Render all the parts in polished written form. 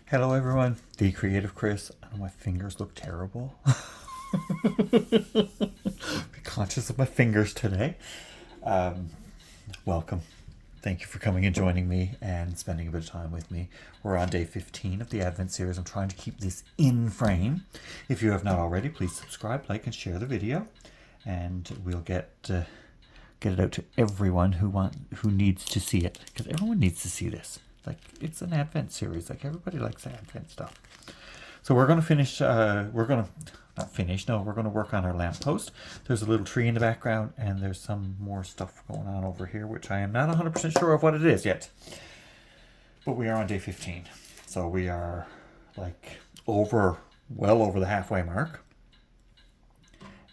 Hello everyone, the Creative Chris. I know my fingers look terrible. Be conscious of my fingers today. Welcome. Thank you for coming and joining me and spending a bit of time with me. We're on day 15 of the Advent series. I'm trying to keep this in frame. If you have not already, please subscribe, like, and share the video, and we'll get it out to everyone who needs to see it, because everyone needs to see this. Like, it's an Advent series. Like, everybody likes Advent stuff. So we're going to finish, we're going to, not finish, no, we're going to work on our lamppost. There's a little tree in the background, and there's some more stuff going on over here, which I am not 100% sure of what it is yet. But we are on day 15. So we are, like, well over the halfway mark.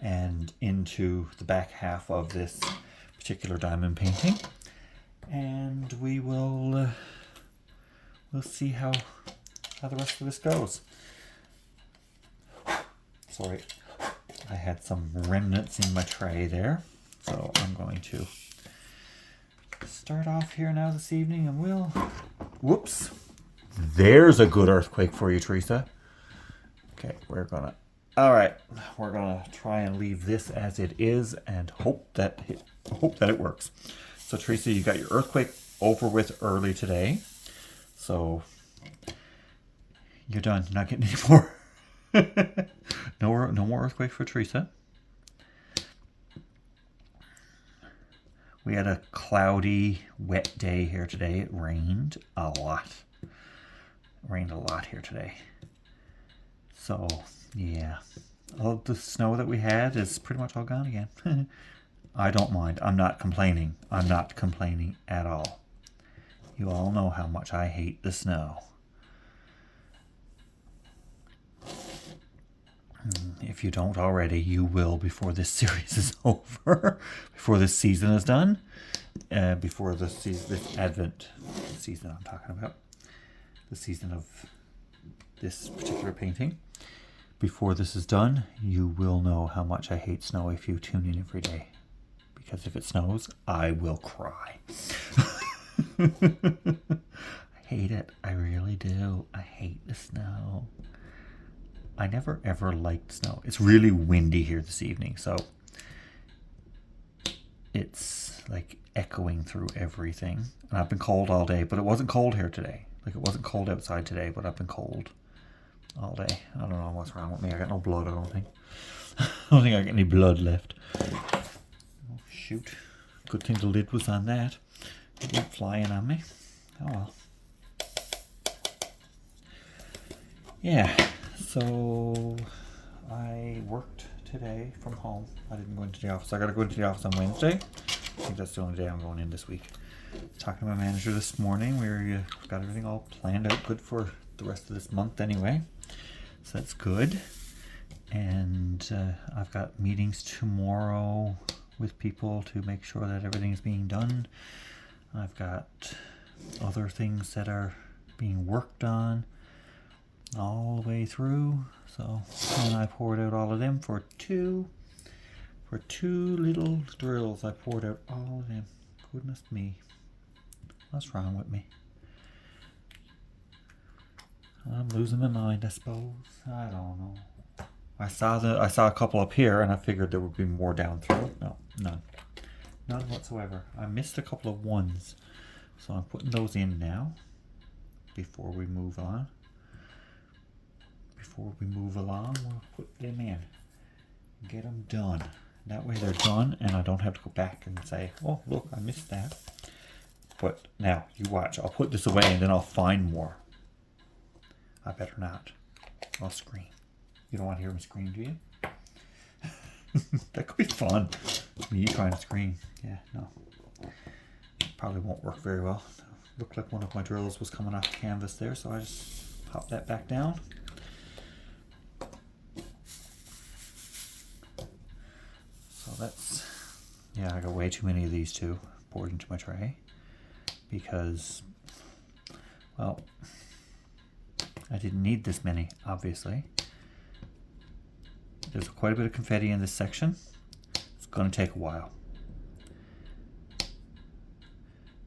And into the back half of this particular diamond painting. And we will... we'll see how the rest of this goes. Sorry, I had some remnants in my tray there. So I'm going to start off here now this evening, and we'll... Whoops. There's a good earthquake for you, Teresa. Okay, we're gonna... All right, we're gonna try and leave this as it is and hope that it works. So Teresa, you got your earthquake over with early today. So you're done. You're not getting any more. No more earthquake for Teresa. We had a cloudy, wet day here today. It rained a lot. Here today. So yeah, all the snow that we had is pretty much all gone again. I don't mind. I'm not complaining. I'm not complaining at all. You all know how much I hate the snow. If you don't already, you will before this series is over. Before this season is done. Before this Advent season I'm talking about. The season of this particular painting. Before this is done, you will know how much I hate snow if you tune in every day. Because if it snows, I will cry. I hate it. I really do. I hate the snow. I never ever liked snow. It's really windy here this evening, so it's like echoing through everything. And I've been cold all day, but it wasn't cold here today. Like, it wasn't cold outside today, but I've been cold all day. I don't know what's wrong with me. I got no blood, I don't think. I don't think I got any blood left. Oh, shoot. Good thing the lid was on that. It went flying on me. Oh well. Yeah, so I worked today from home. I didn't go into the office. I got to go into the office on Wednesday. I think that's the only day I'm going in this week. Talking to my manager this morning. We've got everything all planned out good for the rest of this month anyway. So that's good. And I've got meetings tomorrow with people to make sure that everything is being done. I've got other things that are being worked on all the way through. So, and I poured out all of them for two little drills. I poured out all of them. Goodness me. What's wrong with me? I'm losing my mind, I suppose. I don't know. I saw a couple up here, and I figured there would be more down through. No, none. None whatsoever. I missed a couple of ones. So I'm putting those in now before we move on. Before we move along, we'll put them in. Get them done. That way they're done, and I don't have to go back and say, oh, look, I missed that. But now, you watch. I'll put this away, and then I'll find more. I better not. I'll scream. You don't want to hear me scream, do you? That could be fun. Me trying to scream. Yeah, no. Probably won't work very well. Looked like one of my drills was coming off the canvas there, so I just pop that back down. So that's... yeah, I got way too many of these too poured into my tray. Because, well, I didn't need this many, obviously. There's quite a bit of confetti in this section. It's going to take a while.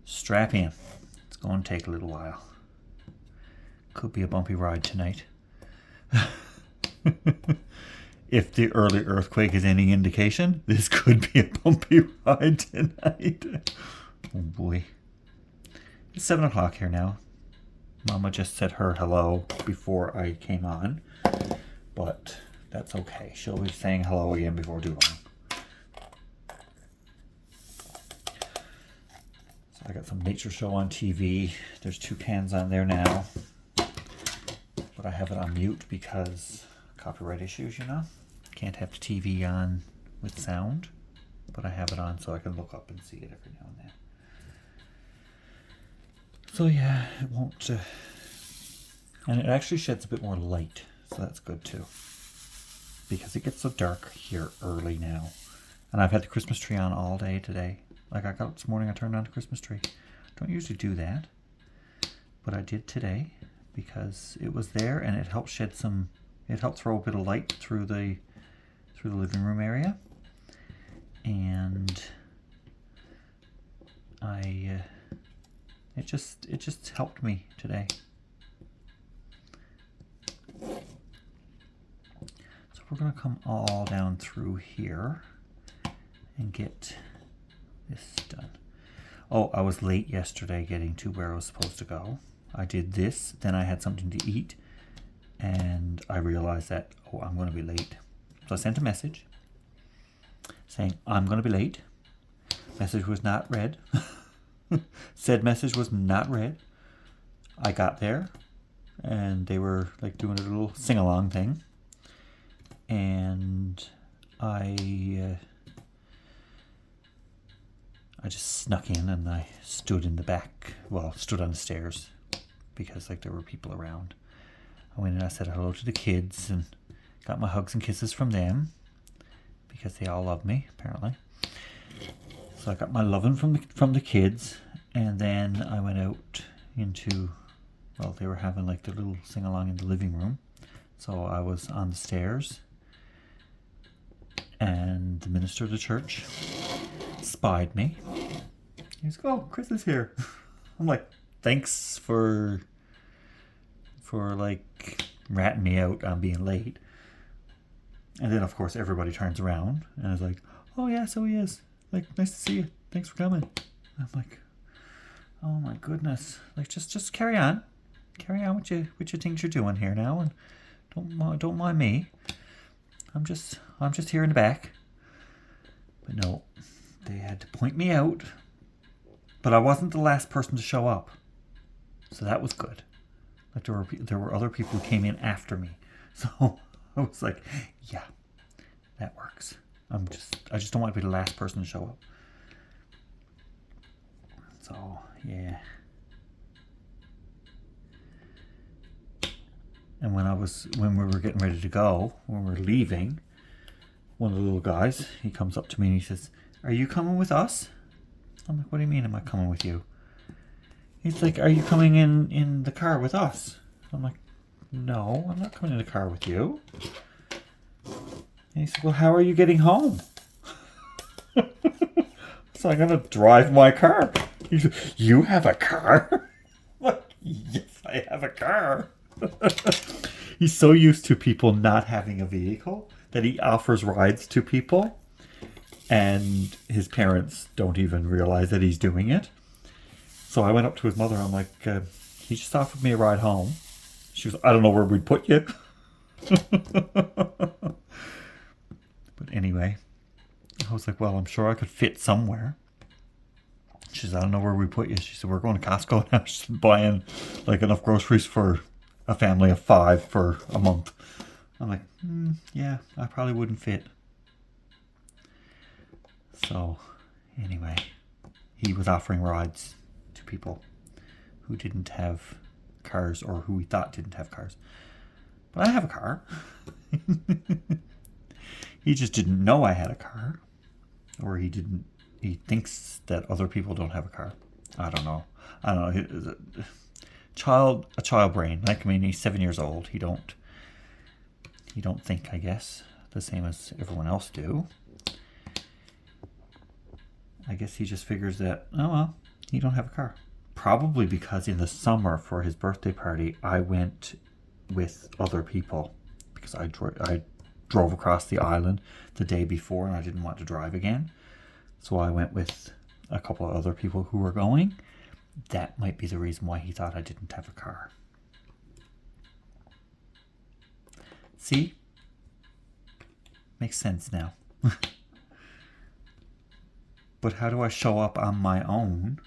Strap in. It's going to take a little while. Could be a bumpy ride tonight. If the early earthquake is any indication, this could be a bumpy ride tonight. Oh boy. It's 7 o'clock here now. Mama just said her hello before I came on, but that's okay. She'll be saying hello again before too long. So I got some nature show on TV. There's 2 cans on there now, but I have it on mute because copyright issues, you know. Can't have the TV on with sound, but I have it on so I can look up and see it every now and then. So yeah, it won't, and it actually sheds a bit more light, so that's good too, because it gets so dark here early now. And I've had the Christmas tree on all day today. Like I got up this morning, I turned on the Christmas tree. Don't usually do that, but I did today because it was there and it helped shed some, it helped throw a bit of light through the living room area. And it just helped me today. So we're gonna come all down through here and get this done. Oh, I was late yesterday getting to where I was supposed to go. I did this, then I had something to eat, and I realized that, oh, I'm gonna be late. So I sent a message saying, I'm going to be late. Message was not read. Said message was not read. I got there and they were like doing a little sing-along thing. And I just snuck in and I stood in the back, stood on the stairs because like there were people around. I went and I said hello to the kids and got my hugs and kisses from them because they all love me, apparently. So I got my loving from the kids, and then I went out into, they were having like their little sing-along in the living room. So I was on the stairs, and the minister of the church spied me. He's like, oh, Chris is here. I'm like, thanks for like ratting me out on being late. And then, of course, everybody turns around and is like, oh, yeah, so he is. Like, nice to see you. Thanks for coming. I'm like, oh, my goodness. Like, just carry on. Carry on with your things you're doing here now. And don't mind me. I'm just here in the back. But no, they had to point me out. But I wasn't the last person to show up. So that was good. Like, there were other people who came in after me. So I was like, yeah, that works. I just don't want to be the last person to show up. So, yeah. And when we were getting ready to go, when we were leaving, one of the little guys, he comes up to me and he says, are you coming with us? I'm like, what do you mean am I coming with you? He's like, are you coming in the car with us? I'm like, no, I'm not coming in the car with you. And he said, well, how are you getting home? So I'm going to drive my car. He said, you have a car? I'm like, yes, I have a car. He's so used to people not having a vehicle that he offers rides to people. And his parents don't even realize that he's doing it. So I went up to his mother. I'm like, he just offered me a ride home. She was, I don't know where we'd put you. But anyway, I was like, well, I'm sure I could fit somewhere. She said, I don't know where we put you. She said, we're going to Costco now. She's buying like enough groceries for a family of 5 for a month. I'm like, yeah, I probably wouldn't fit. So anyway, he was offering rides to people who didn't have cars or who we thought didn't have cars. But I have a car. He just didn't know I had a car. Or he thinks that other people don't have a car. I don't know. A child brain. Like, I mean, he's 7 years old. He don't think, I guess, the same as everyone else do. I guess he just figures that, oh well, you don't have a car. Probably because in the summer for his birthday party, I went with other people because I drove across the island the day before and I didn't want to drive again. So I went with a couple of other people who were going. That might be the reason why he thought I didn't have a car. See? Makes sense now. But how do I show up on my own?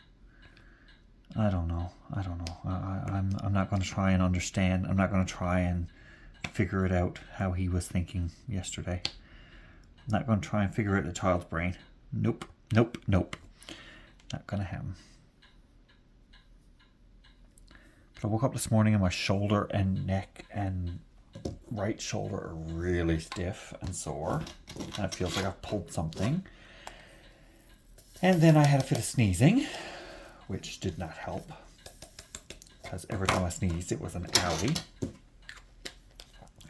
I don't know. I'm not going to try and understand. I'm not going to try and figure it out how he was thinking yesterday. I'm not going to try and figure out a child's brain. Nope. Not going to happen. But I woke up this morning and my shoulder and neck and right shoulder are really stiff and sore. And it feels like I've pulled something. And then I had a fit of sneezing, which did not help. Because every time I sneezed, it was an owie.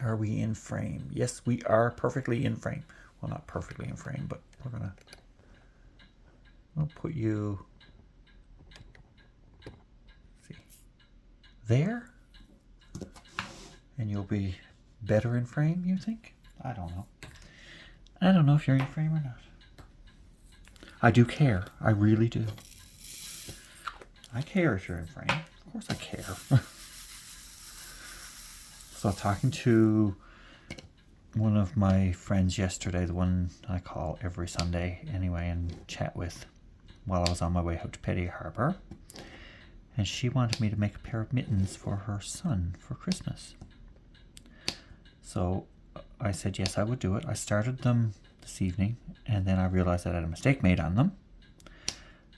Are we in frame? Yes, we are perfectly in frame. Well, not perfectly in frame, but we'll put you, see, there? And you'll be better in frame, you think? I don't know. I don't know if you're in frame or not. I do care. I really do. I care if you're in frame. Of course I care. So talking to one of my friends yesterday, the one I call every Sunday anyway and chat with while I was on my way out to Petty Harbour. And she wanted me to make a pair of mittens for her son for Christmas. So I said yes, I would do it. I started them this evening and then I realized that I had a mistake made on them.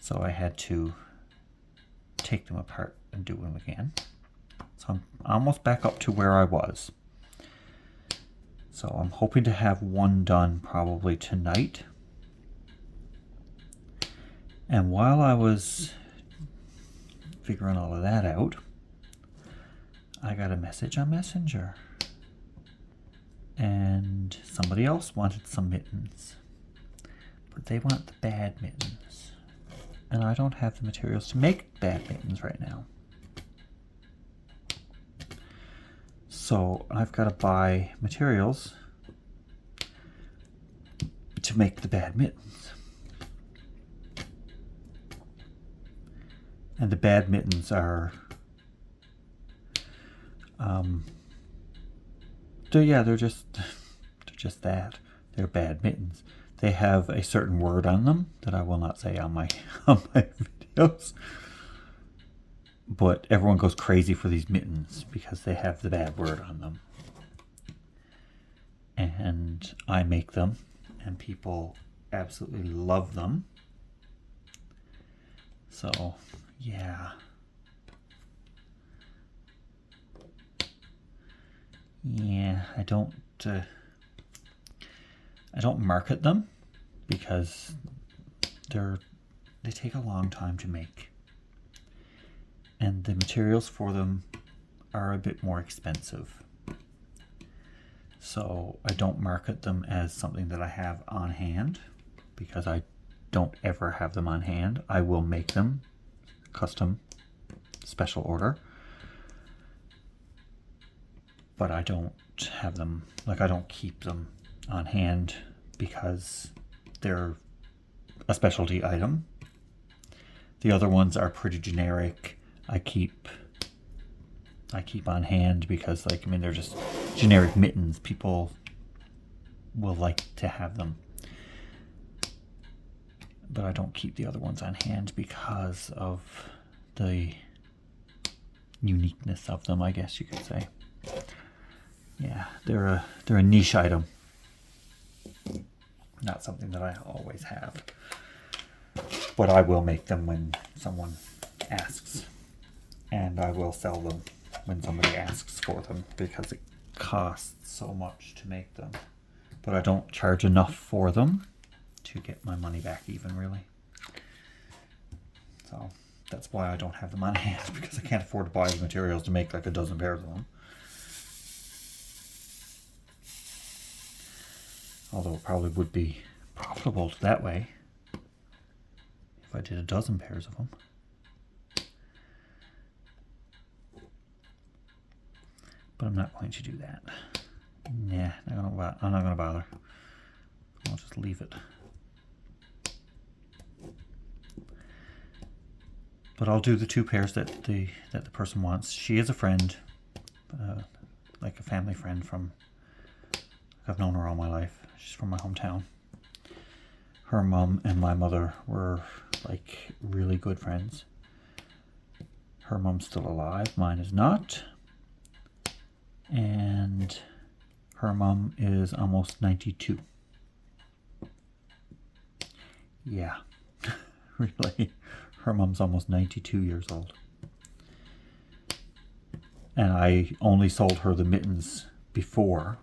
So I had to take them apart and do them again. So I'm almost back up to where I was. So I'm hoping to have one done probably tonight. And while I was figuring all of that out, I got a message on Messenger. And somebody else wanted some mittens. But they want the bad mittens. And I don't have the materials to make bad mittens right now. So I've got to buy materials to make the bad mittens. And the bad mittens are, they're just that. They're bad mittens. They have a certain word on them that I will not say on my videos. But everyone goes crazy for these mittens because they have the bad word on them. And I make them, and people absolutely love them. So, yeah. Yeah, I don't market them because they take a long time to make. And the materials for them are a bit more expensive. So I don't market them as something that I have on hand because I don't ever have them on hand. I will make them custom, special order. But I don't have them, I don't keep them on hand because they're a specialty item. The other ones are pretty generic. I keep on hand because they're just generic mittens. People will like to have them. But I don't keep the other ones on hand because of the uniqueness of them, I guess you could say. Yeah, they're a niche item. Not something that I always have. But I will make them when someone asks. And I will sell them when somebody asks for them because it costs so much to make them. But I don't charge enough for them to get my money back even, really. So that's why I don't have them on hand, because I can't afford to buy the materials to make a dozen pairs of them. Although it probably would be profitable that way if I did a dozen pairs of them. But I'm not going to do that. Nah, I'm not going to bother. I'll just leave it. But I'll do the 2 pairs that the person wants. She is a friend, like a family friend from. I've known her all my life. She's from my hometown. Her mom and my mother were like really good friends. Her mom's still alive. Mine is not. And her mom is almost 92. Yeah, really. Her mom's almost 92 years old. And I only sold her the mittens before,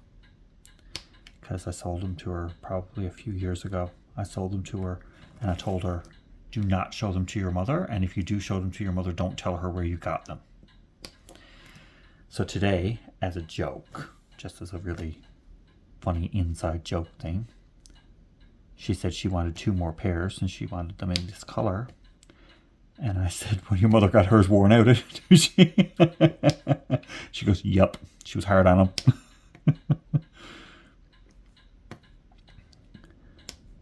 because I sold them to her probably a few years ago. I sold them to her and I told her, do not show them to your mother. And if you do show them to your mother, don't tell her where you got them. So today, as a joke, just as a really funny inside joke thing, she said she wanted 2 more pairs and she wanted them in this color. And I said, well, your mother got hers worn out, didn't she? She goes, yep. She was hard on them.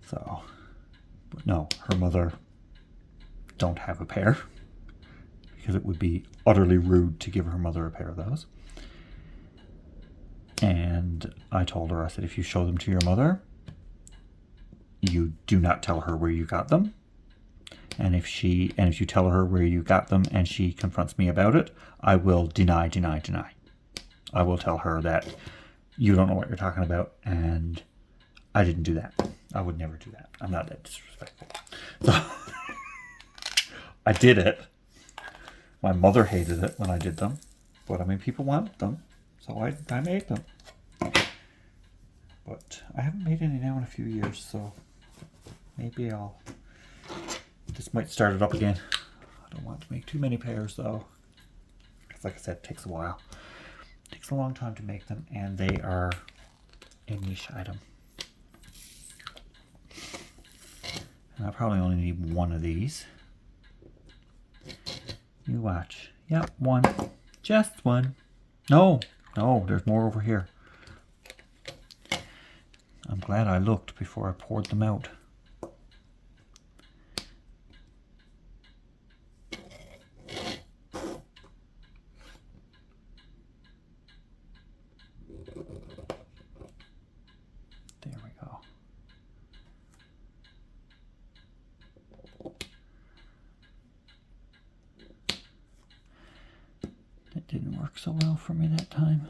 So, but no, her mother don't have a pair, because it would be utterly rude to give her mother a pair of those. And I told her, I said, if you show them to your mother, you do not tell her where you got them. And if you tell her where you got them and she confronts me about it, I will deny. I will tell her that you don't know what you're talking about and I didn't do that. I would never do that. I'm not that disrespectful. So I did it. My mother hated it when I did them, but I mean, people wanted them, so I made them. But I haven't made any now in a few years, so maybe this might start it up again. I don't want to make too many pairs though, because like I said, it takes a while. It takes a long time to make them, and they are a niche item. And I probably only need 1 of these. You watch. Yep, 1. Just 1. No, there's more over here. I'm glad I looked before I poured them out. There we go. It didn't work so well for me that time.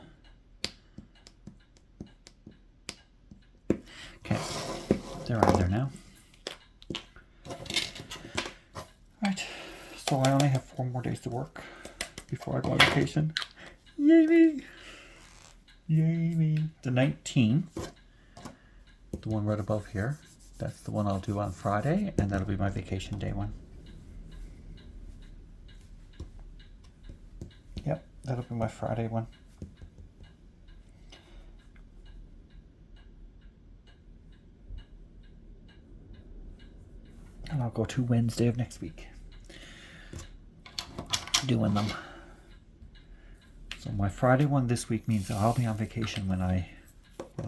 Okay, they're out there now. Right, so I only have 4 more days to work before I go on vacation. Yay me! Yay me! The 19th, the one right above here, that's the one I'll do on Friday, and that'll be my vacation day one. Yep, that'll be my Friday one. And I'll go to Wednesday of next week doing them. So my Friday one this week means I'll be on vacation when I'm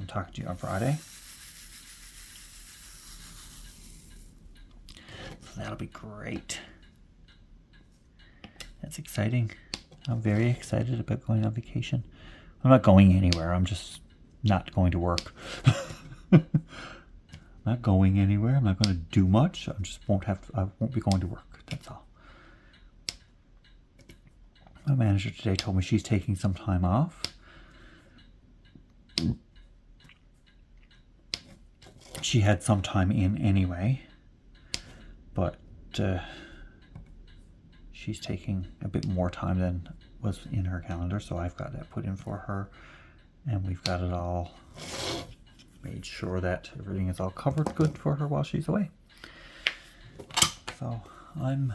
talking to you on Friday. So that'll be great. That's exciting. I'm very excited about going on vacation. I'm not going anywhere. I'm just not going to work. Not going anywhere. I'm not going to do much. I won't be going to work. That's all. My manager today told me she's taking some time off. She had some time in anyway, but she's taking a bit more time than was in her calendar, so I've got that put in for her, and we've got it all made sure that everything is all covered good for her while she's away. So I'm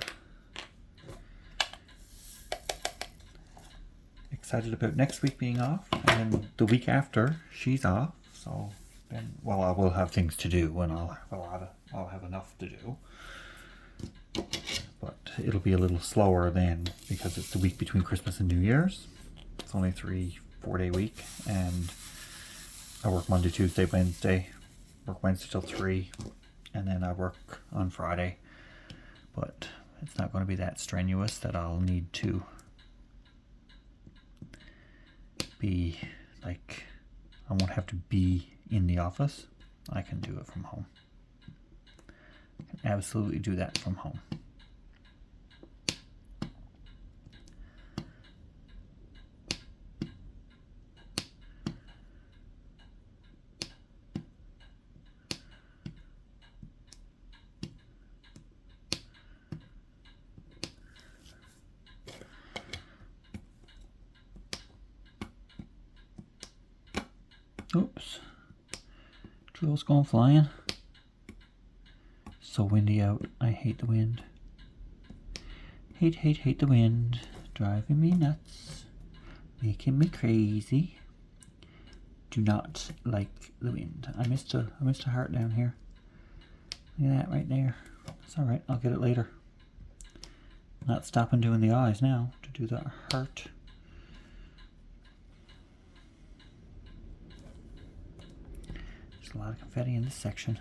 excited about next week being off, and then the week after she's off. So then, well, I will have things to do, and I'll have enough to do. But it'll be a little slower then, because it's the week between Christmas and New Year's. It's only 4-day week, and I work Monday, Tuesday, Wednesday, work Wednesday till 3, and then I work on Friday. But it's not going to be that strenuous that I'll need to be like, I won't have to be in the office. I can do it from home. I can absolutely do that from home. Oops. Drill's going flying. So windy out. I hate the wind. Hate the wind. Driving me nuts. Making me crazy. Do not like the wind. I missed a heart down here. Look at that right there. It's alright, I'll get it later. Not stopping doing the eyes now to do the heart. A lot of confetti in this section.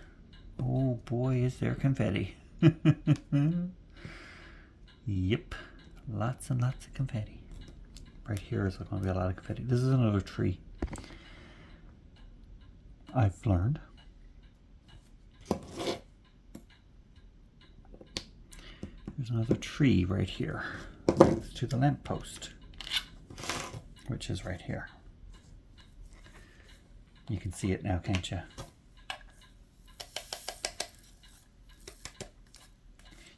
Oh boy, is there confetti. Yep, lots and lots of confetti. Right here is going to be a lot of confetti. This is another tree. I've learned. There's another tree right here next to the lamppost, which is right here. You can see it now, can't you?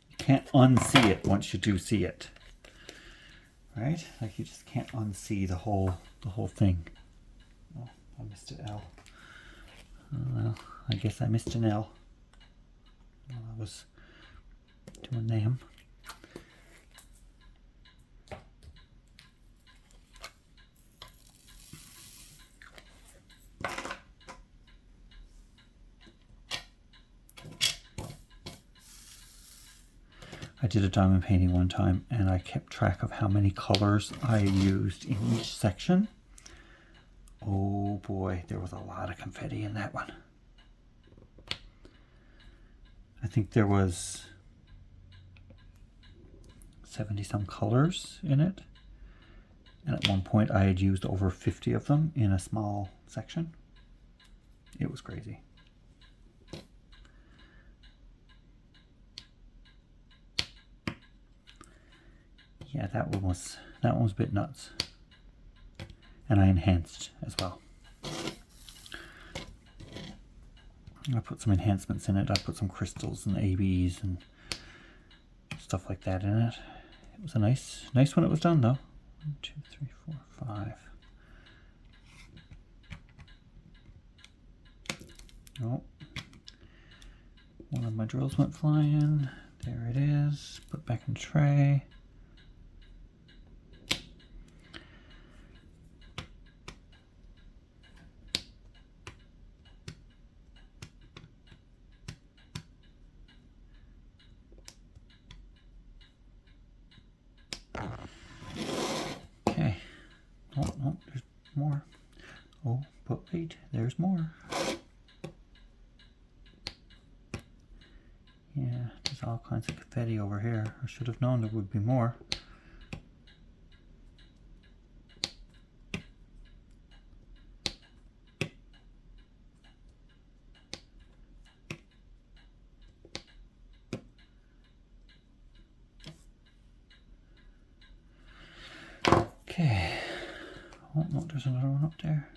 You can't unsee it once you do see it. Right? Like you just can't unsee the whole thing. Oh, I missed an L. Oh, well, I guess I missed an L while I was doing them. I did a diamond painting one time and I kept track of how many colors I used in each section. Oh boy, there was a lot of confetti in that one. I think there was 70 some colors in it. And at one point I had used over 50 of them in a small section. It was crazy. Yeah, that one was a bit nuts. And I enhanced as well. I put some enhancements in it. I put some crystals and ABs and stuff like that in it. It was a nice when it was done though. 1, 2, 3, 4, 5. Oh. One of my drills went flying. There it is. Put back in tray. Okay. Oh, no, there's more. Oh, but wait, there's more. Yeah, there's all kinds of confetti over here. I should have known there would be more. Okay. Oh, no, there's another one up there.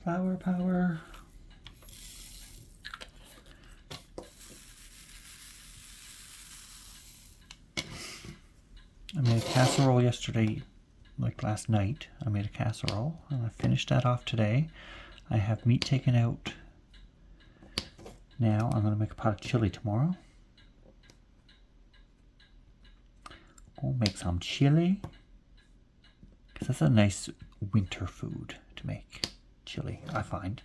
Flower power. I made a casserole yesterday, like last night. I made a casserole and I finished that off today. I have meat taken out. Now I'm going to make a pot of chili tomorrow. Go make some chili. That's a nice winter food to make, chili, I find.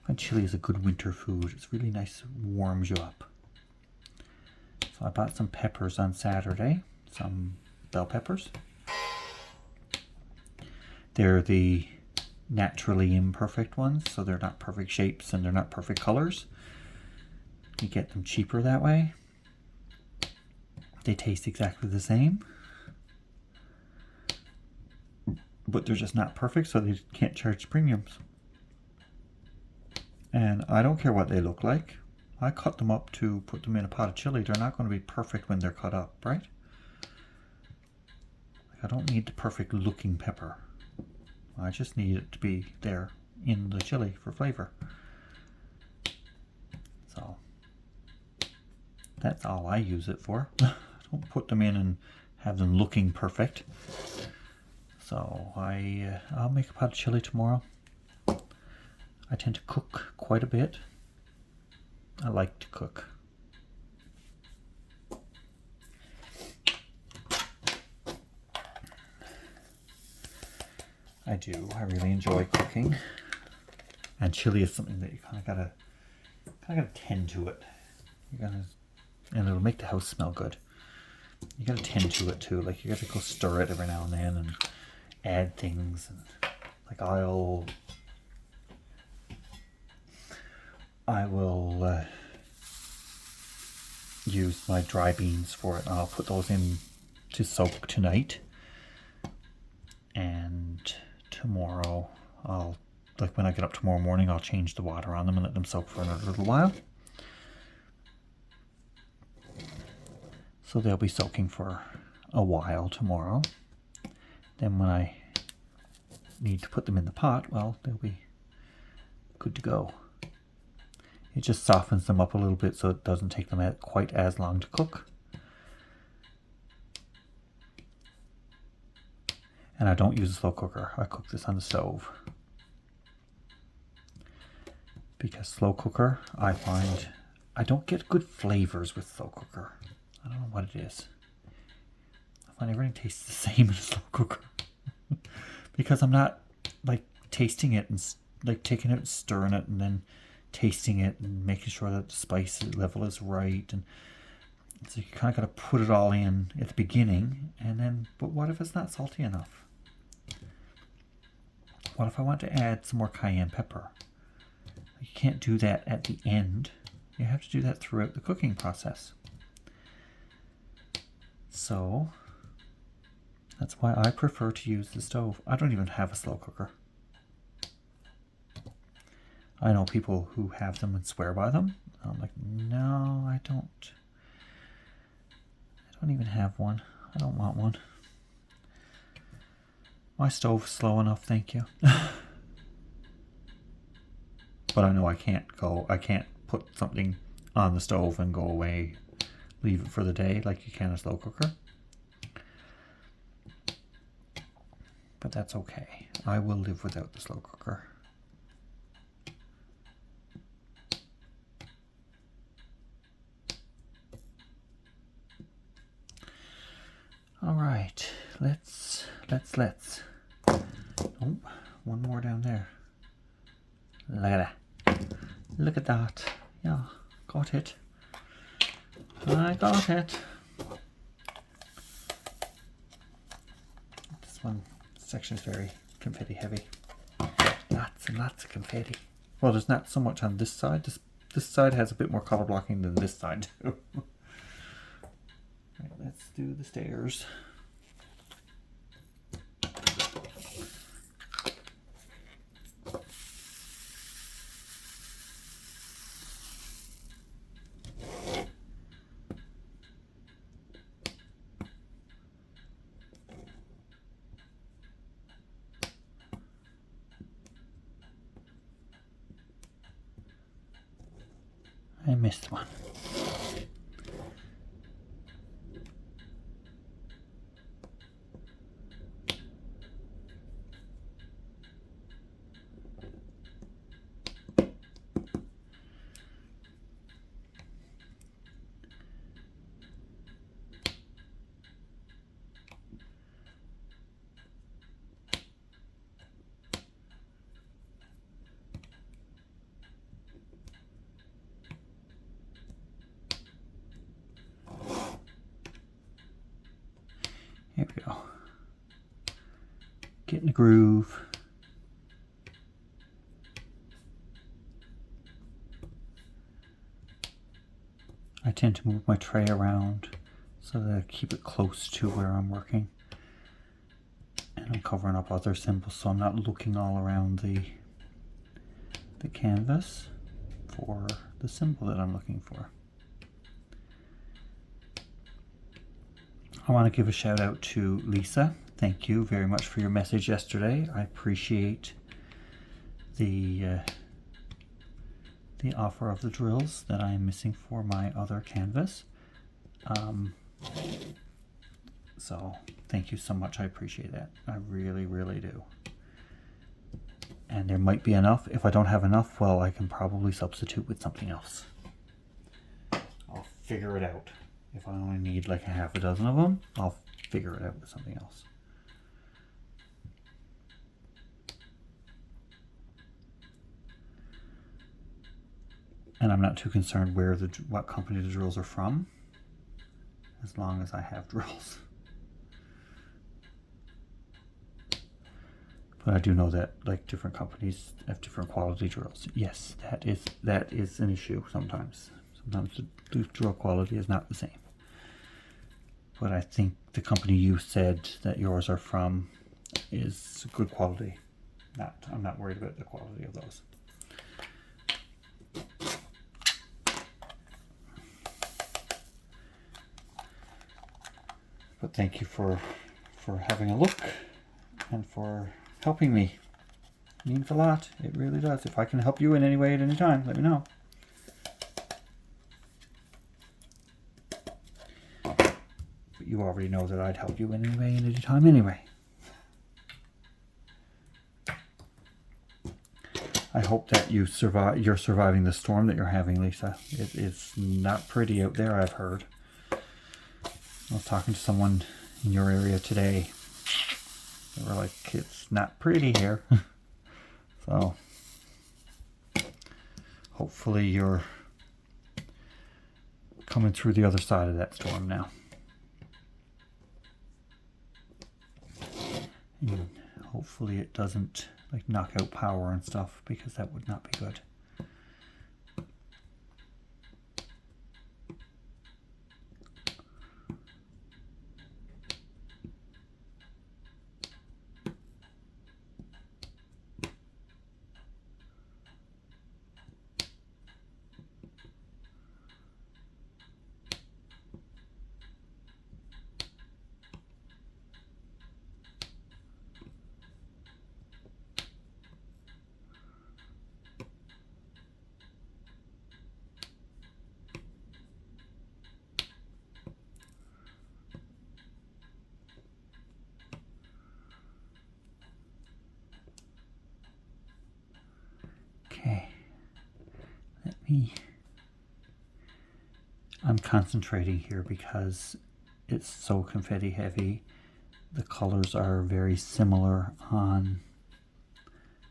I find chili is a good winter food. It's really nice, warms you up. So I bought some peppers on Saturday, some bell peppers. They're the naturally imperfect ones, so they're not perfect shapes and they're not perfect colors. You get them cheaper that way. They taste exactly the same, but they're just not perfect, so they can't charge premiums. And I don't care what they look like. I cut them up to put them in a pot of chili. They're not going to be perfect when they're cut up, right? I don't need the perfect looking pepper. I just need it to be there in the chili for flavor. So that's all I use it for. I don't put them in and have them looking perfect. So I'll make a pot of chili tomorrow. I tend to cook quite a bit. I like to cook. I do. I really enjoy cooking. And chili is something that you kind of gotta tend to it. And it'll make the house smell good. You gotta tend to it too. Like you gotta go stir it every now and then and add things. And like I will use my dry beans for it. I'll put those in to soak tonight. And tomorrow, when I get up tomorrow morning, I'll change the water on them and let them soak for another little while. So they'll be soaking for a while tomorrow. Then when I need to put them in the pot, well, they'll be good to go. It just softens them up a little bit so it doesn't take them quite as long to cook. And I don't use a slow cooker. I cook this on the stove. Because slow cooker, I find I don't get good flavors with slow cooker. I don't know what it is. I find everything tastes the same in a slow cooker. Because I'm not like tasting it and like taking it and stirring it and then tasting it and making sure that the spice level is right. And so you kind of got to put it all in at the beginning. And then, but what if it's not salty enough? What if I want to add some more cayenne pepper? You can't do that at the end. You have to do that throughout the cooking process. So that's why I prefer to use the stove. I don't even have a slow cooker. I know people who have them and swear by them. I'm like, no, I don't. I don't even have one. I don't want one. My stove's slow enough, thank you. But I know I can't put something on the stove and go away, leave it for the day like you can a slow cooker. But that's okay. I will live without the slow cooker. All right, let's. Oh, one more down there. Look at that. Look at that. Yeah, got it. I got it. This section is very confetti heavy. Lots and lots of confetti. Well, there's not so much on this side. This side has a bit more color blocking than this side too. Right, let's do the stairs. I missed one. we go. Get in the groove. I tend to move my tray around so that I keep it close to where I'm working. And I'm covering up other symbols so I'm not looking all around the canvas for the symbol that I'm looking for. I want to give a shout out to Lisa. Thank you very much for your message yesterday. I appreciate the offer of the drills that I am missing for my other canvas. So thank you so much. I appreciate that. I really, really do. And there might be enough. If I don't have enough, well, I can probably substitute with something else. I'll figure it out. If I only need like a half a dozen of them, I'll figure it out with something else. And I'm not too concerned what company the drills are from, as long as I have drills. But I do know that like different companies have different quality drills. Yes, that is an issue sometimes. Sometimes the drill quality is not the same. But I think the company you said that yours are from is good quality. I'm not worried about the quality of those. But thank you for having a look and for helping me. It means a lot. It really does. If I can help you in any way at any time, let me know. But you already know that I'd help you in any way at any time anyway. I hope that you're surviving the storm that you're having, Lisa. It is not pretty out there, I've heard. I was talking to someone in your area today. They were like, it's not pretty here. So hopefully you're coming through the other side of that storm now. And hopefully it doesn't like knock out power and stuff, because that would not be good. Okay, I'm concentrating here because it's so confetti heavy. The colors are very similar on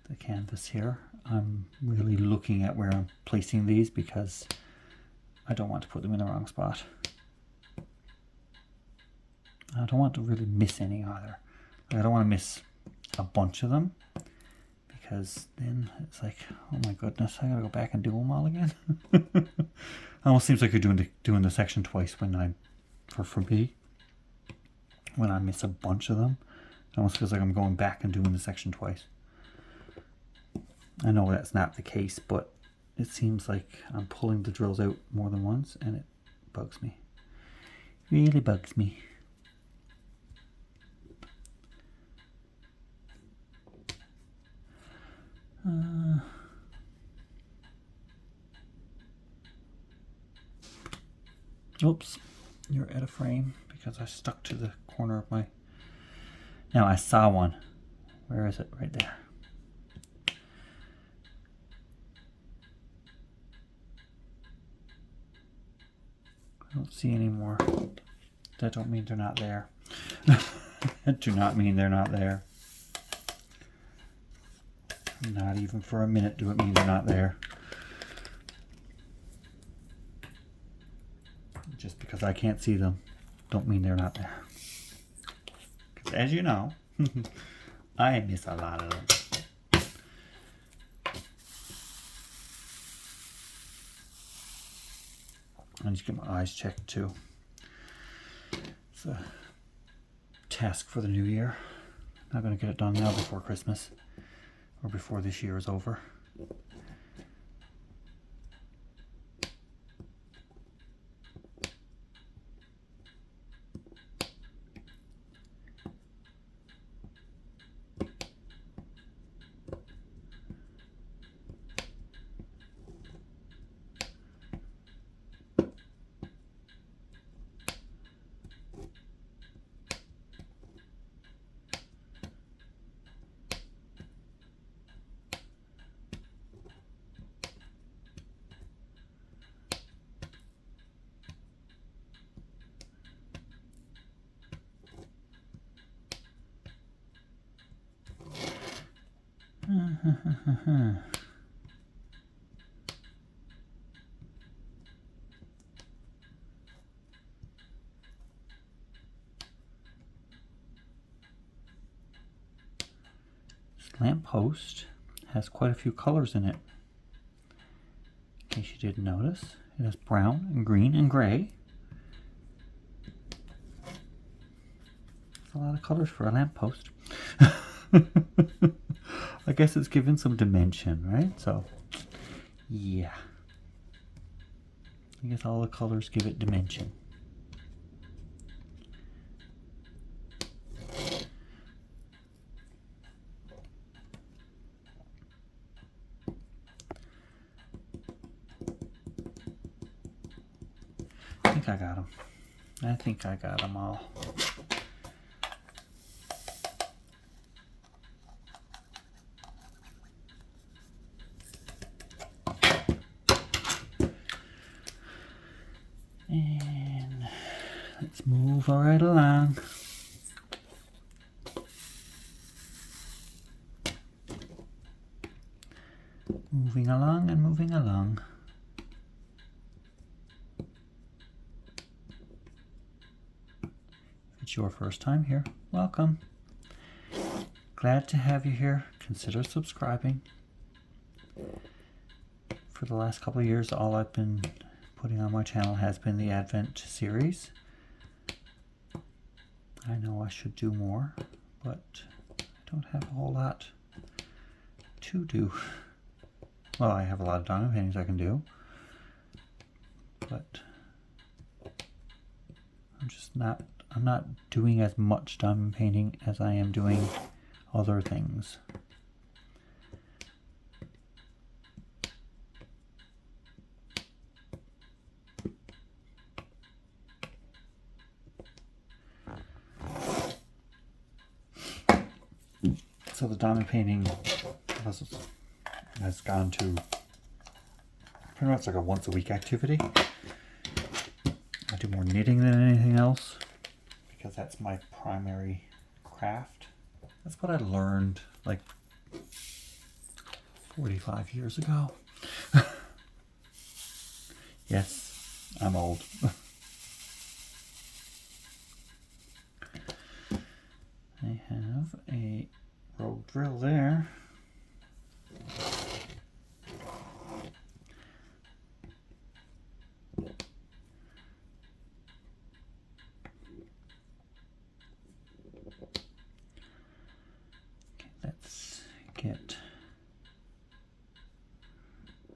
the canvas here. I'm really looking at where I'm placing these because I don't want to put them in the wrong spot. I don't want to really miss any either. I don't want to miss a bunch of them, because then it's like, oh my goodness, I gotta go back and do them all again. It almost seems like you're doing the section twice when for me, when I miss a bunch of them. It almost feels like I'm going back and doing the section twice. I know that's not the case, but it seems like I'm pulling the drills out more than once, and it bugs me. Really bugs me. Oops, you're out of frame because I stuck to the corner of my... Now I saw one. Where is it? Right there. I don't see any more. That don't mean they're not there. That do not mean they're not there. Not even for a minute do it mean they're not there. Just because I can't see them, don't mean they're not there. as you know. I miss a lot of them. I need to get my eyes checked too. It's a task for the new year. I'm not going to get it done now before Christmas or before this year is over. This lamppost has quite a few colors in it. In case you didn't notice, it has brown and green and gray. That's a lot of colors for a lamppost. I guess it's given some dimension, right? So, yeah. I guess all the colors give it dimension. I think I got them. I think I got them all. And let's move right along. Moving along and moving along. If it's your first time here, welcome. Glad to have you here. Consider subscribing. For the last couple of years, all I've been putting on my channel has been the Advent series. I know I should do more, but I don't have a whole lot to do. Well, I have a lot of diamond paintings I can do, but I'm not doing as much diamond painting as I am doing other things. So the diamond painting has gone to pretty much like a once a week activity. I do more knitting than anything else because that's my primary craft. That's what I learned like 45 years ago. Yes, I'm old. I have a rogue drill there. Let's get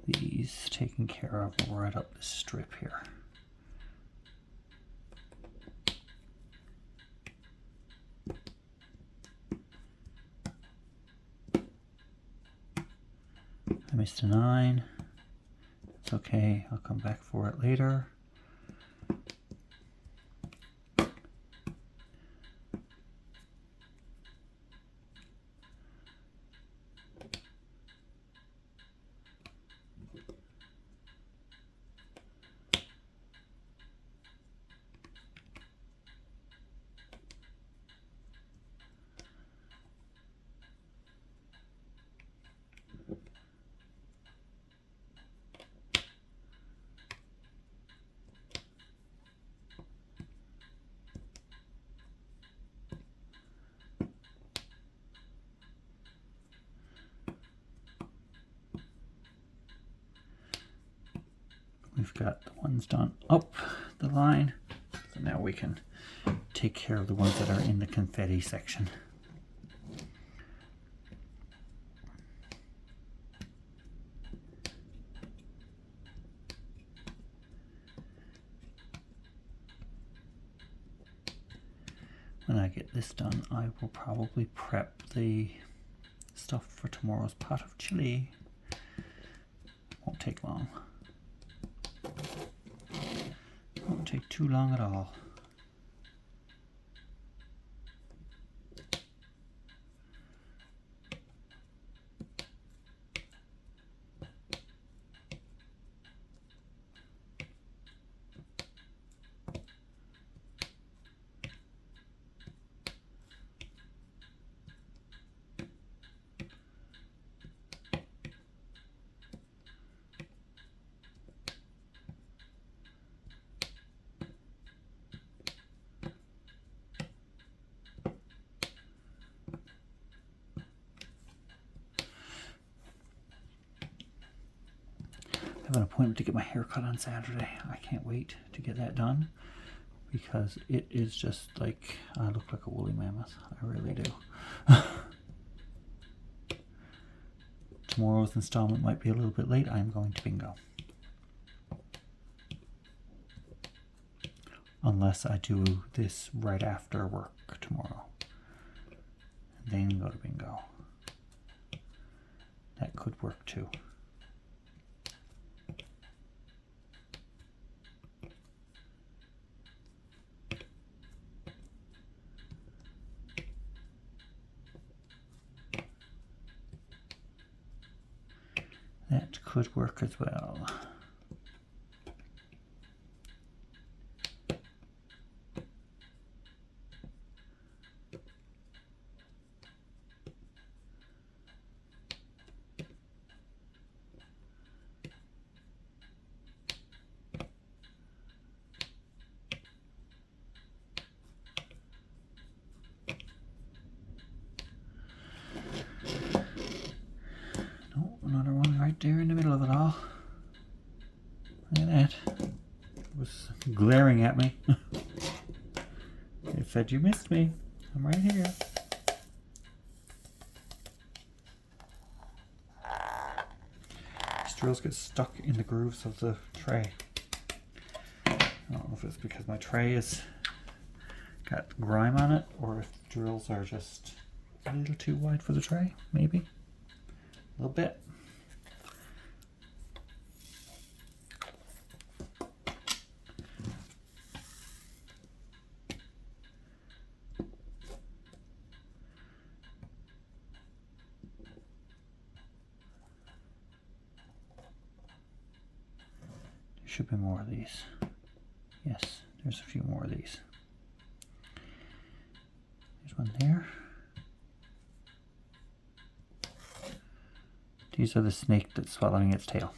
these taken care of right up this strip here. I missed a 9. It's okay, I'll come back for it later. We've got the ones done up the line, so now we can take care of the ones that are in the confetti section. When I get this done, I will probably prep the stuff for tomorrow's pot of chili. Won't take long. Won't take too long at all. I have an appointment to get my hair cut on Saturday. I can't wait to get that done because it is just like, I look like a woolly mammoth. I really do. Tomorrow's installment might be a little bit late. I'm going to bingo. Unless I do this right after work tomorrow. Then go to bingo. That could work too. That could work as well. Another one right there in the middle of it all. Look at that. It was glaring at me. It said, "You missed me. I'm right here." These drills get stuck in the grooves of the tray. I don't know if it's because my tray has got grime on it or if drills are just a little too wide for the tray, maybe. A little bit. There should be more of these. Yes, there's a few more of these. There's one there. These are the snake that's swallowing its tail.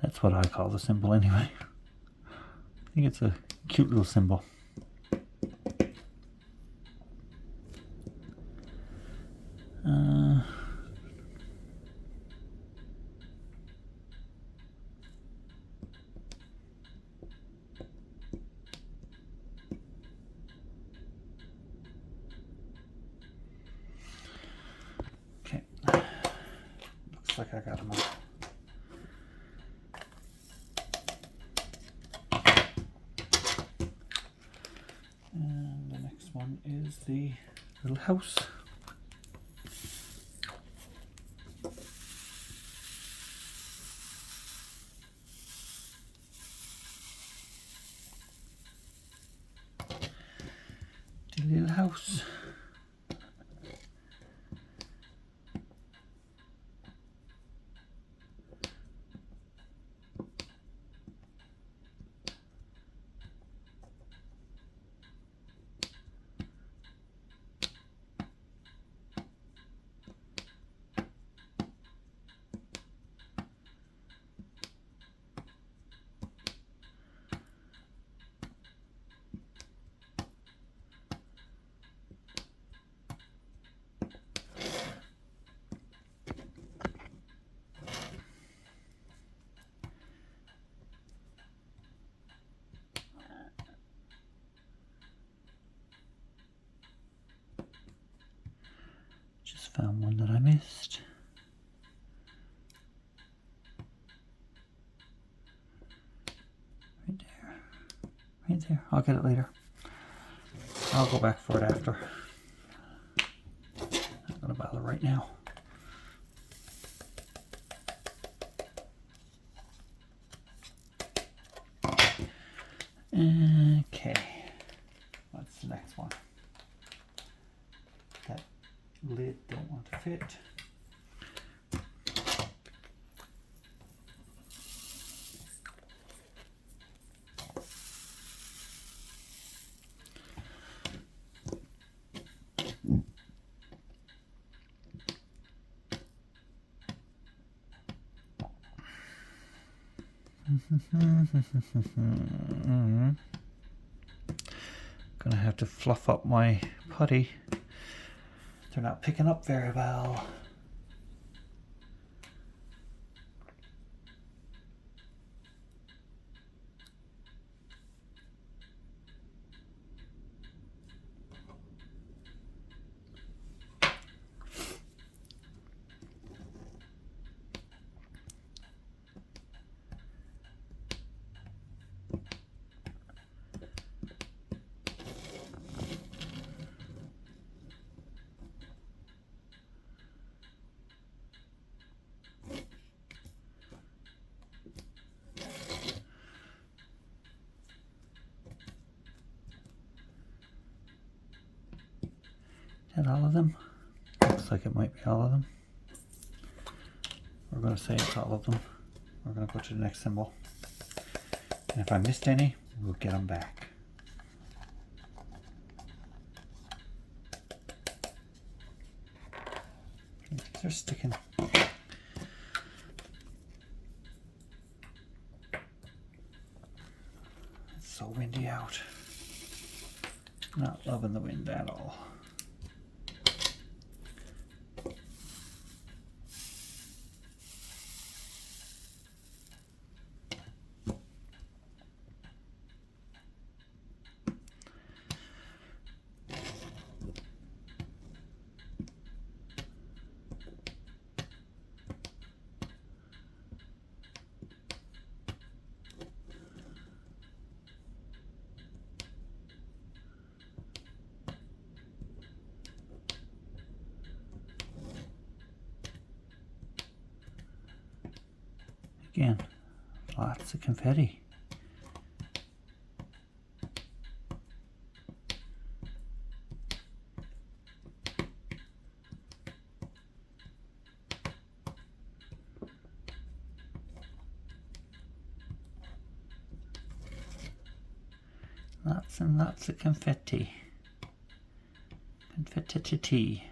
That's what I call the symbol anyway. I think it's a cute little symbol. Okay, looks like I got them all. And the next one is the little house. The little house. Found one that I missed. Right there. Right there. I'll get it later. I'll go back for it after. Not gonna bother right now. Okay. What's the next one? That lid don't want to fit. Gonna have to fluff up my putty. They're not picking up very well. Is that all of them? Looks like it might be all of them. We're going to say it's all of them. We're going to go to the next symbol. And if I missed any, we'll get them back. These are sticking. It's so windy out. Not loving the wind at all. Again, lots of confetti. Lots and lots of confetti. Confetti.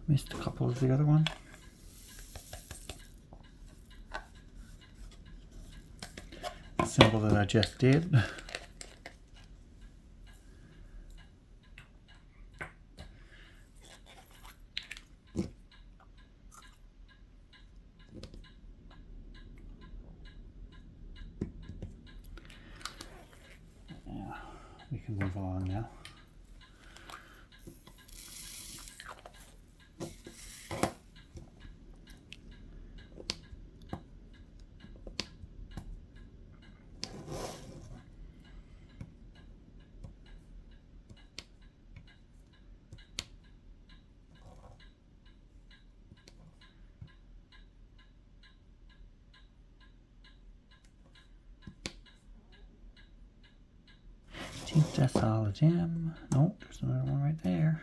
Missed a couple of the other one. The symbol that I just did. Yeah, we can move along now. I think that's all of them. Nope, there's another one right there.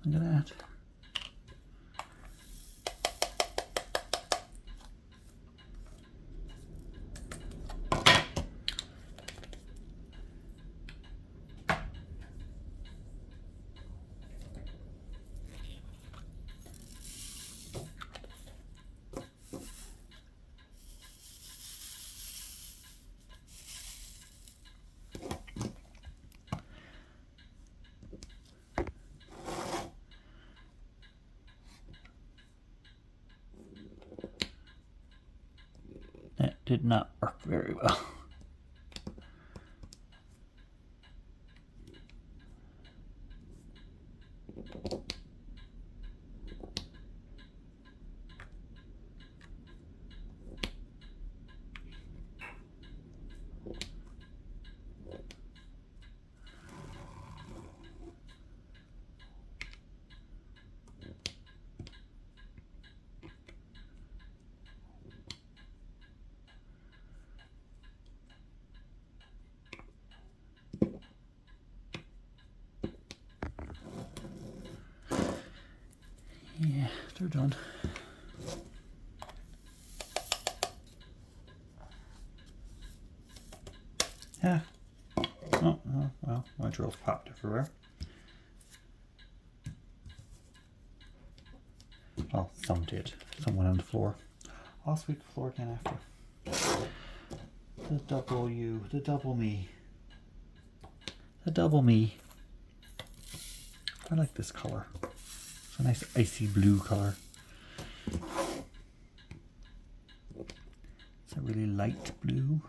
Look at that. did not work very well. Yeah, they're done. Yeah. Oh, well, my drills popped everywhere. Well, some did. Some went on the floor. I'll sweep the floor again after. The double you, the double me. The double me. I like this color. It's a nice icy blue color. It's a really light blue.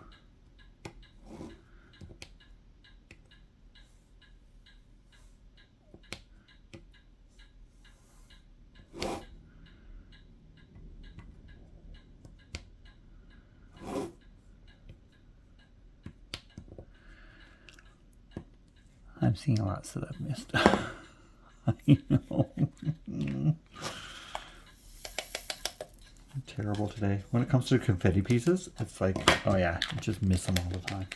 I'm seeing lots that I've missed. I know. I'm terrible today. When it comes to confetti pieces, it's like, oh yeah, I just miss them all the time.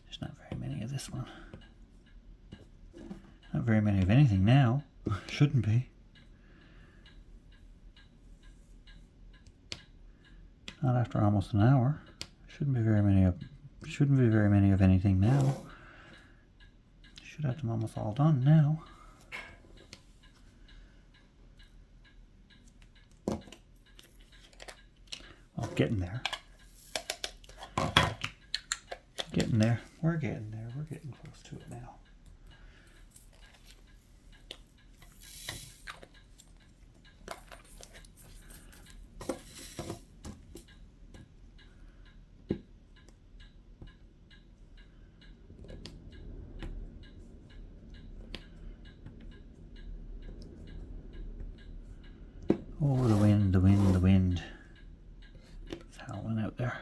There's not very many of this one. Not very many of anything now. Shouldn't be. Not after almost an hour. Shouldn't be very many of anything now. Should have them almost all done now. Well, getting there. Getting there. We're getting there. We're getting close to it now. Oh, the wind, the wind, the wind. It's howling out there.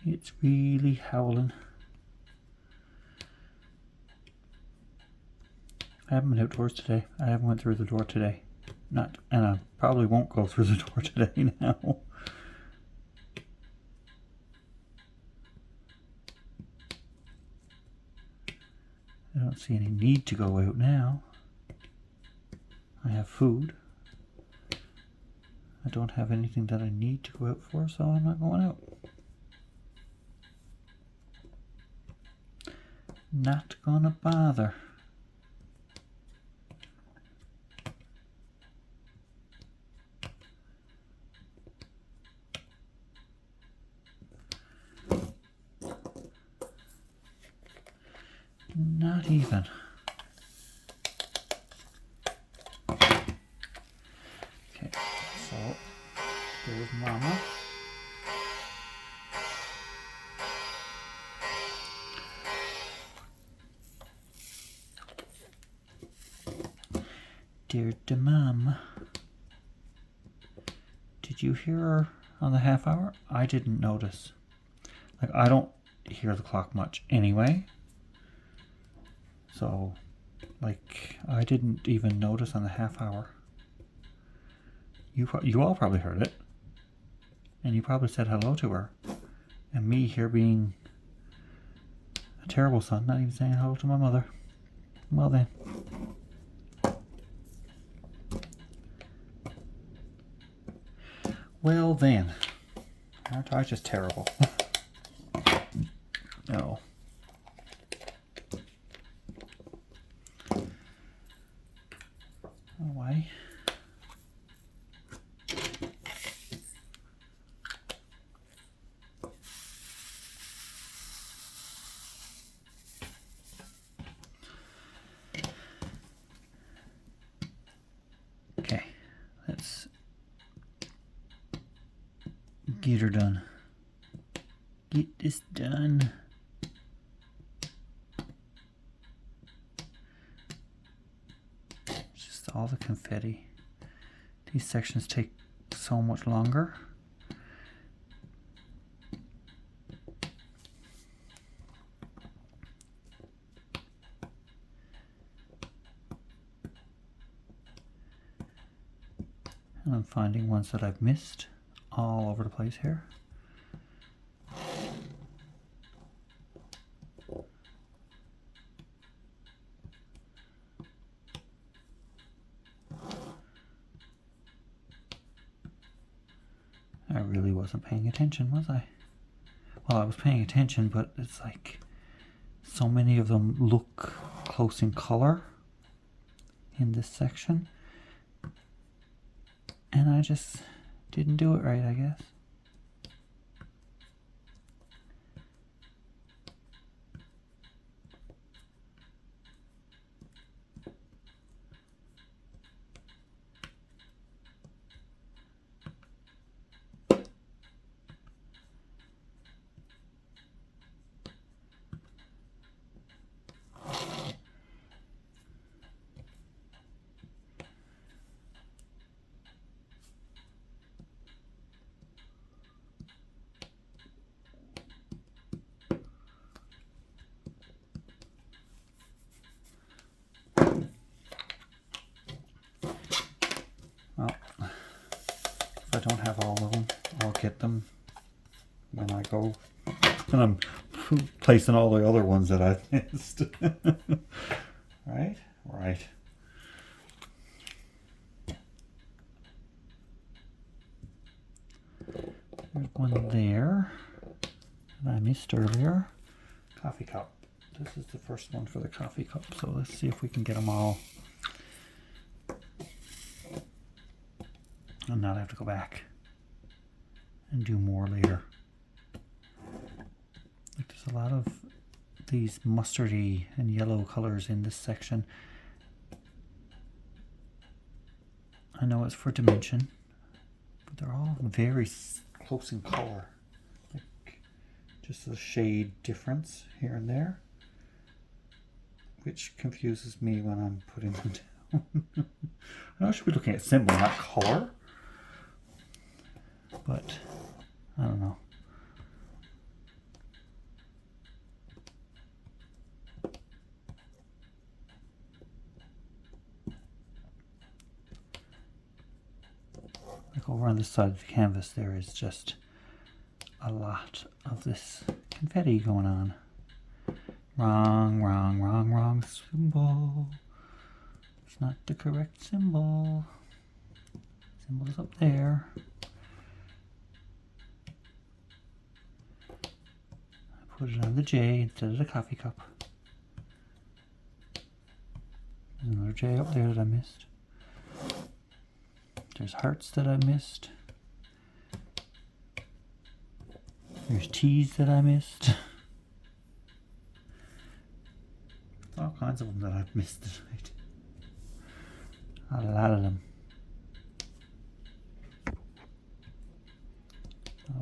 It's really howling. I haven't been outdoors today. I haven't went through the door today. And I probably won't go through the door today now. I don't see any need to go out now. I have food. I don't have anything that I need to go out for, so I'm not going out. Not gonna bother. Not even. Okay, so there's Mama. Dear to Mom. Did you hear her on the half hour? I didn't notice. Like, I don't hear the clock much anyway. So, like, I didn't even notice on the half hour. You all probably heard it. And you probably said hello to her. And me here being a terrible son, not even saying hello to my mother. Well then. Well then. Aren't I just terrible? No. Away. Okay, let's get her done. Get this done. Just all the confetti. These sections take so much longer. And I'm finding ones that I've missed all over the place here. I really wasn't paying attention, was I? Well, I was paying attention, but it's like so many of them look close in color in this section. And I just didn't do it right, I guess. Well, if I don't have all of them, I'll get them when I go. And I'm placing all the other ones that I've missed. Right? Right. There's one there that I missed earlier. Coffee cup. This is the first one for the coffee cup, so let's see if we can get them all. And not have to go back and do more later. Like there's a lot of these mustardy and yellow colors in this section. I know it's for dimension, but they're all very close in color. Like just a shade difference here and there, which confuses me when I'm putting them down. I know I should be looking at symbol, not color. But I don't know. Like over on this side of the canvas, there is just a lot of this confetti going on. Wrong, wrong, wrong, wrong symbol. It's not the correct symbol. Symbol's up there. Put it on the J instead of the coffee cup. There's another J up there that I missed. There's hearts that I missed. There's T's that I missed. All kinds of them that I've missed tonight. A lot of them.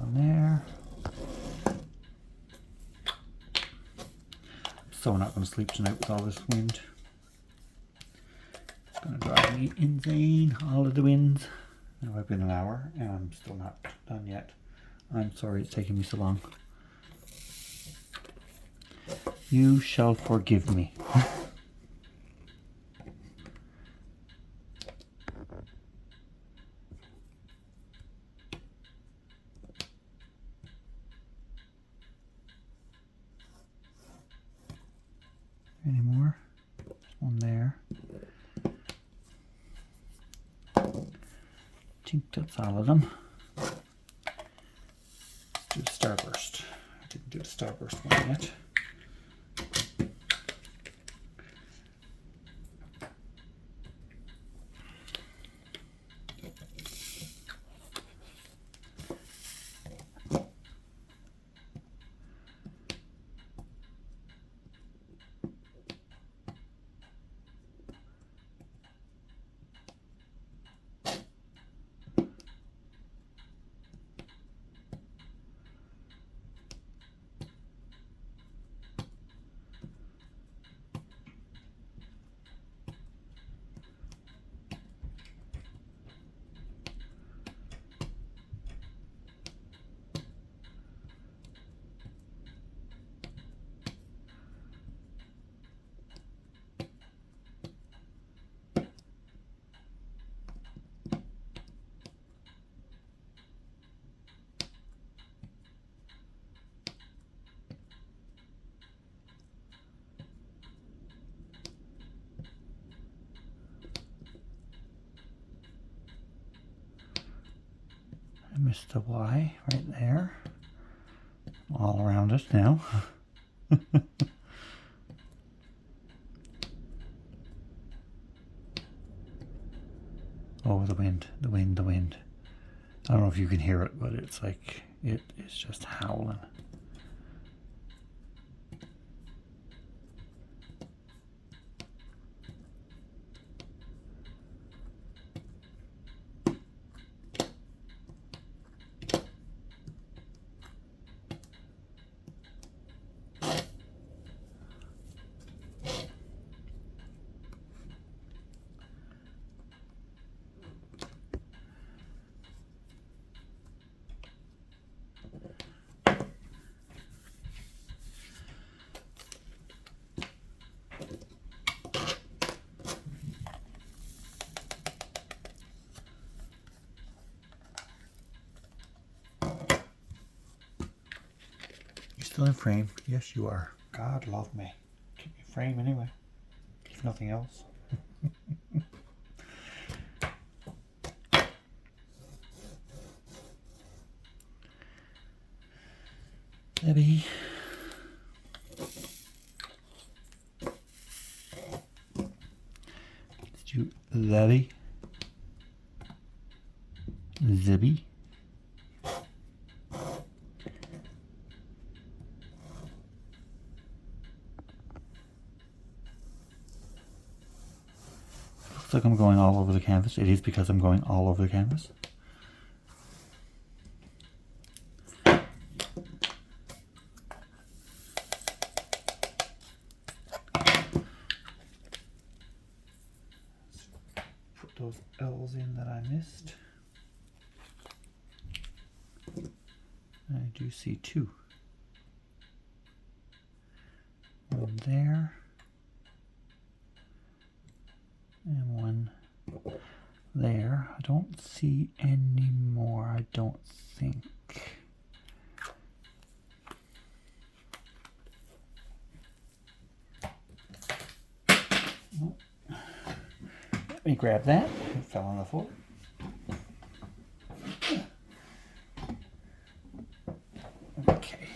On there. So not going to sleep tonight with all this wind. It's going to drive me insane, all of the winds. Now I've been an hour and I'm still not done yet. I'm sorry it's taking me so long. You shall forgive me. think that's all of them. Let's do the Starburst. I didn't do the Starburst one yet. I missed the Y right there. All around us now. Oh, the wind, the wind, the wind. I don't know if you can hear it, but it's like, it is just howling. Still in frame? Yes, you are. God love me. Keep me frame anyway, if nothing else. Debbie. Did you, Debbie? Zibby? Looks like I'm going all over the canvas. It is because I'm going all over the canvas. Put those L's in that I missed. I do see two. One there. And one there. I don't see any more, I don't think. Oh. Let me grab that. It fell on the floor. Okay.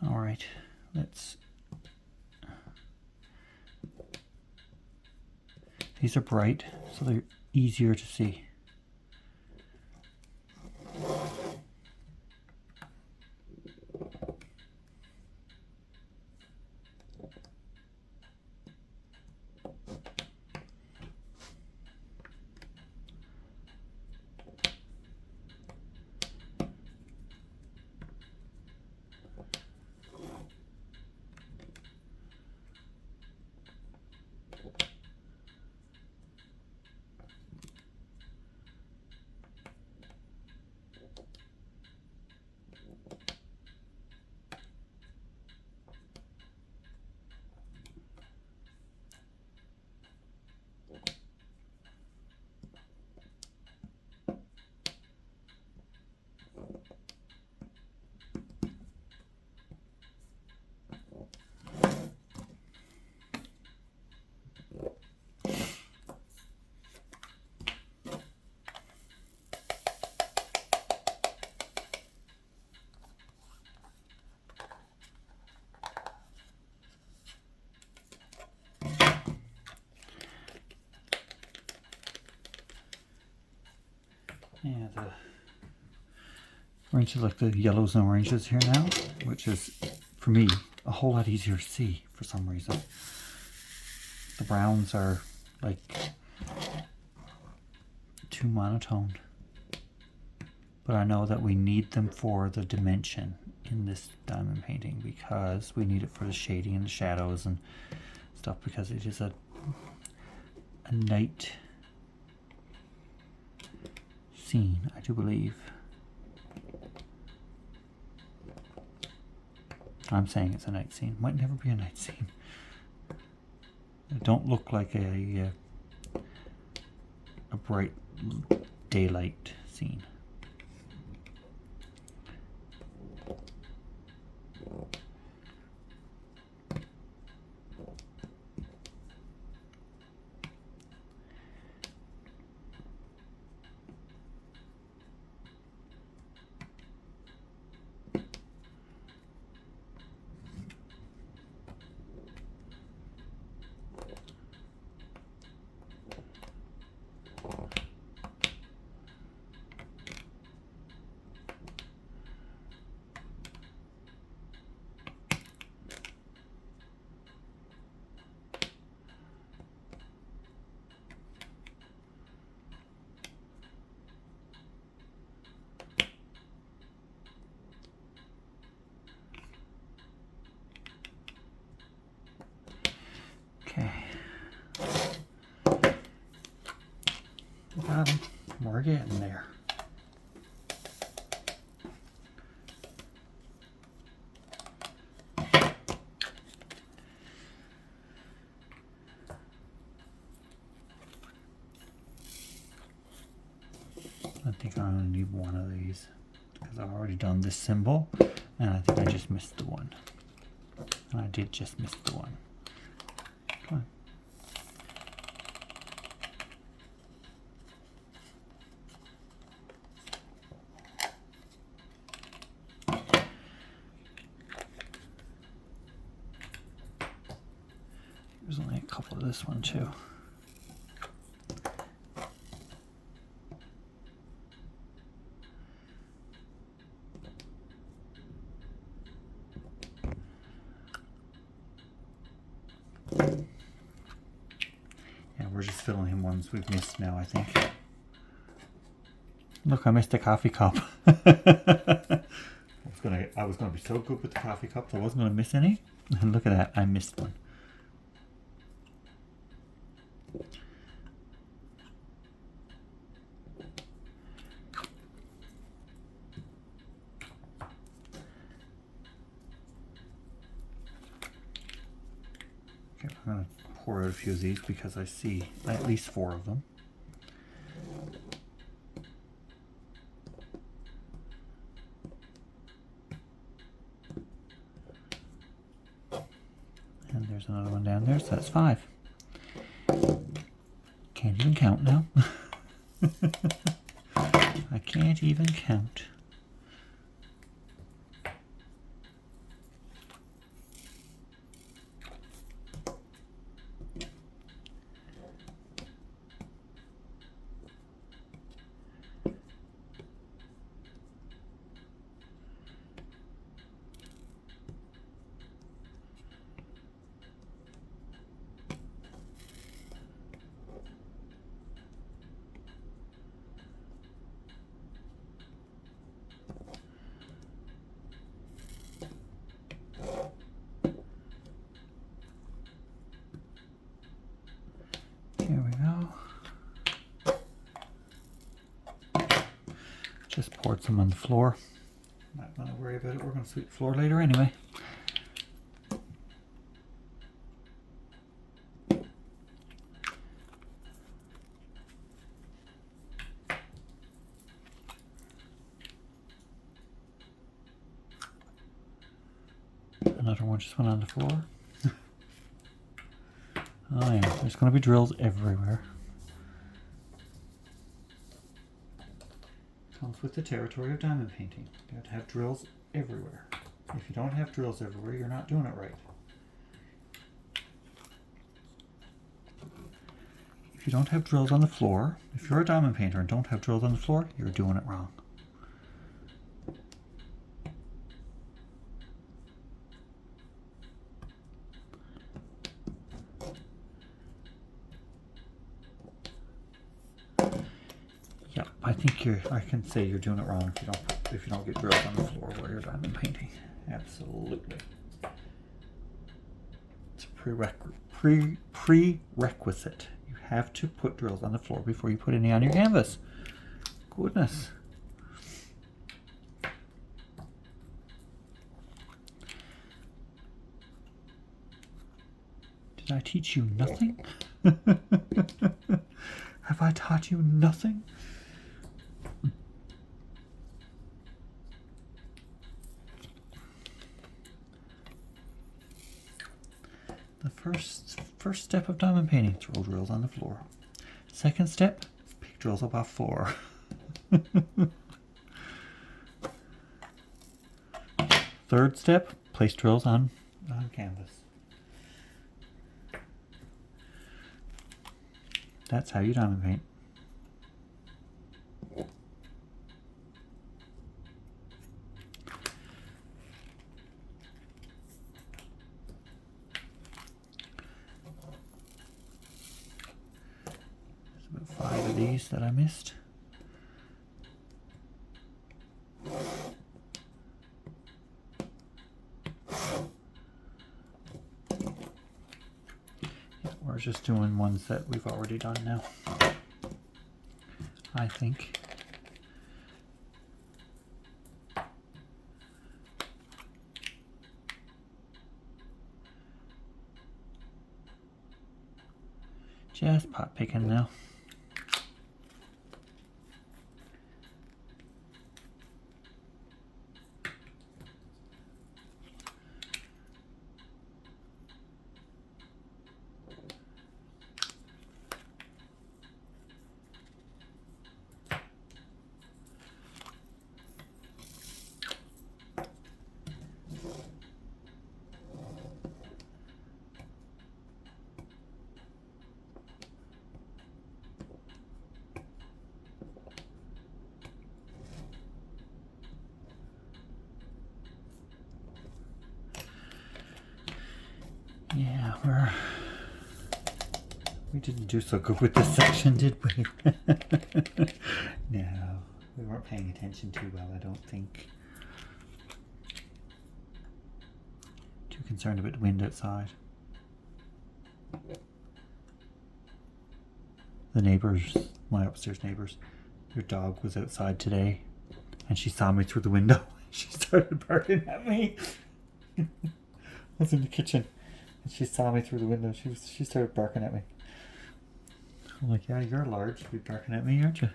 All right, let's. These are bright, so they're easier to see. And we're into like the yellows and oranges here now, which is, for me, a whole lot easier to see for some reason. The browns are like too monotone. But I know that we need them for the dimension in this diamond painting because we need it for the shading and the shadows and stuff, because it is a night scene, I do believe. I'm saying it's a night scene. Might never be a night scene. It don't look like a bright daylight scene. Okay. Got him. We're getting there. I think I only need one of these because I've already done this symbol, and I think I just missed the one. And I did just miss the one. Come on. There's only a couple of this one too. Yeah, we're just filling in ones we've missed now, I think. Look, I missed a coffee cup. I was gonna be so good with the coffee cups, I wasn't gonna miss any. And look at that, I missed one. Okay, I'm gonna pour out a few of these because I see at least 4 of them. And there's another one down there, so that's 5. Can't even count now. I can't even count. Here we go. Just poured some on the floor. Not gonna worry about it, we're gonna sweep the floor later anyway. Another one just went on the floor. Oh yeah, there's going to be drills everywhere. Comes with the territory of diamond painting. You have to have drills everywhere. If you don't have drills everywhere, you're not doing it right. If If you don't have drills on the floor, if you're a diamond painter and don't have drills on the floor, you're doing it wrong. Yeah, I think I can say you're doing it wrong if you don't get drills on the floor while you're diamond painting. Absolutely. It's a prerequisite. You have to put drills on the floor before you put any on your canvas. Goodness. Did I teach you nothing? Have I taught you nothing? The first step of diamond painting, throw drills on the floor. Second step, pick drills up off floor. Third step, place drills on canvas. That's how you diamond paint. There's about 5 of these that I missed. We're just doing ones that we've already done now, I think. Just pot picking now. Yeah, we didn't do so good with this section, did we? No, we weren't paying attention too well, I don't think. Too concerned about the wind outside. The neighbors, my upstairs neighbors, their dog was outside today and she saw me through the window. She started barking at me. I was in the kitchen. She saw me through the window. She started barking at me. I'm like, yeah, you're large. You're barking at me, aren't you?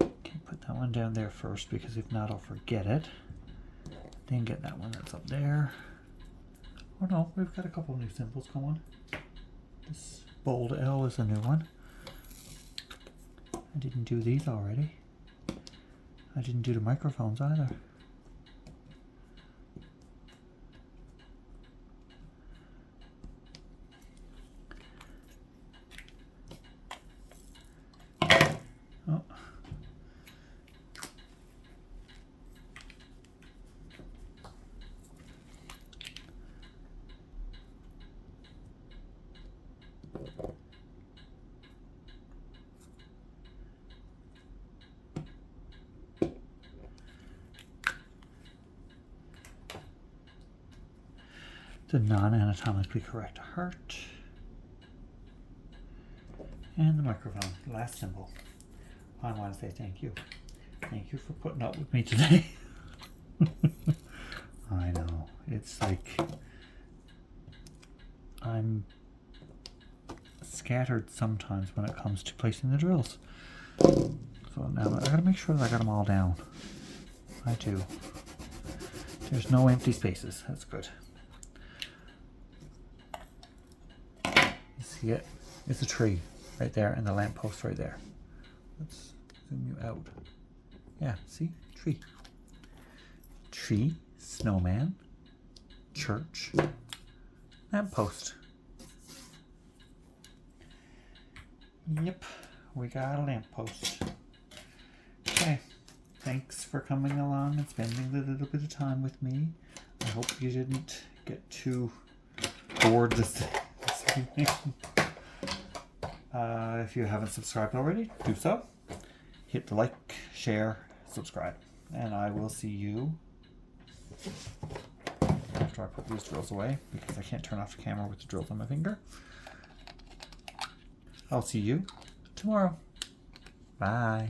Okay, put that one down there first because if not, I'll forget it. Then get that one that's up there. Oh no, we've got a couple new symbols going. This bold L is a new one. I didn't do these already. I didn't do the microphones either. Oh. The non-anatomically correct heart. And the microphone, last symbol. I want to say thank you. Thank you for putting up with me today. I know, it's like I'm scattered sometimes when it comes to placing the drills. So now I gotta make sure that I got them all down. I do. There's no empty spaces, that's good. See it? It's a tree right there and the lamppost right there. Let's zoom you out. Yeah, see? Tree. Tree, snowman, church, lamppost. Yep, we got a lamppost. Okay, thanks for coming along and spending a little bit of time with me. I hope you didn't get too bored this evening. If you haven't subscribed already, do so. Hit the like, share, subscribe. And I will see you after I put these drills away because I can't turn off the camera with the drills on my finger. I'll see you tomorrow. Bye.